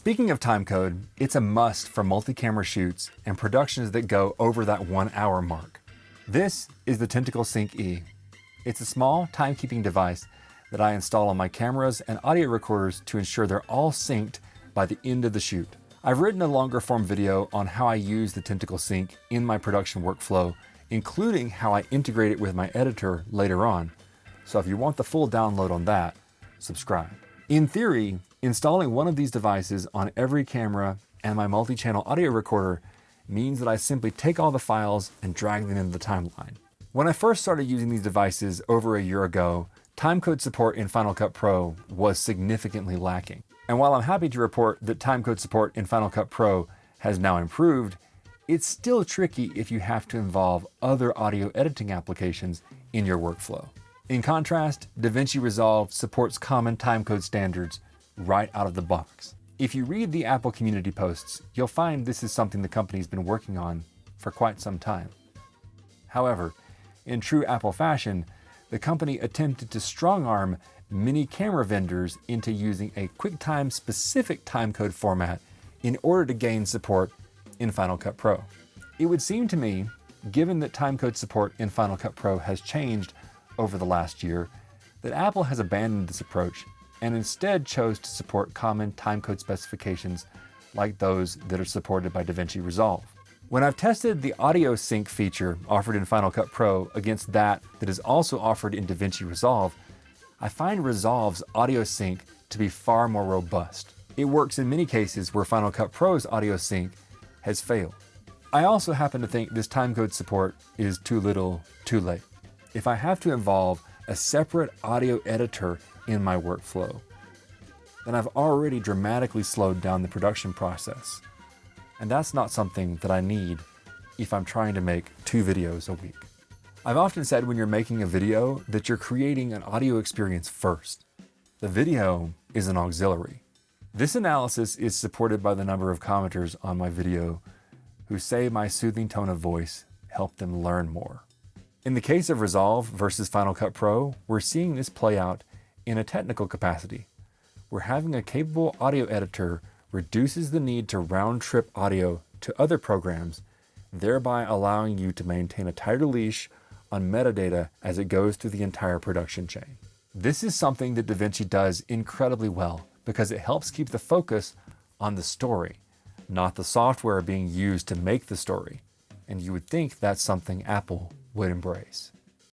Speaking of timecode, it's a must for multi-camera shoots and productions that go over that 1 hour mark. This is the Tentacle Sync E. It's a small timekeeping device that I install on my cameras and audio recorders to ensure they're all synced by the end of the shoot. I've written a longer form video on how I use the Tentacle Sync in my production workflow, including how I integrate it with my editor later on. So if you want the full download on that, subscribe. In theory, installing one of these devices on every camera and my multi-channel audio recorder means that I simply take all the files and drag them into the timeline. When I first started using these devices over a year ago, timecode support in Final Cut Pro was significantly lacking. And while I'm happy to report that timecode support in Final Cut Pro has now improved, it's still tricky if you have to involve other audio editing applications in your workflow. In contrast, DaVinci Resolve supports common timecode standards right out of the box. If you read the Apple community posts, you'll find this is something the company's been working on for quite some time. However, in true Apple fashion, the company attempted to strong-arm many camera vendors into using a QuickTime specific timecode format in order to gain support in Final Cut Pro. It would seem to me, given that timecode support in Final Cut Pro has changed over the last year, that Apple has abandoned this approach and instead chose to support common timecode specifications like those that are supported by DaVinci Resolve. When I've tested the audio sync feature offered in Final Cut Pro against that is also offered in DaVinci Resolve, I find Resolve's audio sync to be far more robust. It works in many cases where Final Cut Pro's audio sync has failed. I also happen to think this timecode support is too little, too late. If I have to involve a separate audio editor in my workflow, then I've already dramatically slowed down the production process. And that's not something that I need if I'm trying to make 2 videos a week. I've often said when you're making a video that you're creating an audio experience first. The video is an auxiliary. This analysis is supported by the number of commenters on my video who say my soothing tone of voice helped them learn more. In the case of Resolve versus Final Cut Pro, we're seeing this play out in a technical capacity, where having a capable audio editor reduces the need to round-trip audio to other programs, thereby allowing you to maintain a tighter leash on metadata as it goes through the entire production chain. This is something that DaVinci does incredibly well because it helps keep the focus on the story, not the software being used to make the story. And you would think that's something Apple would embrace.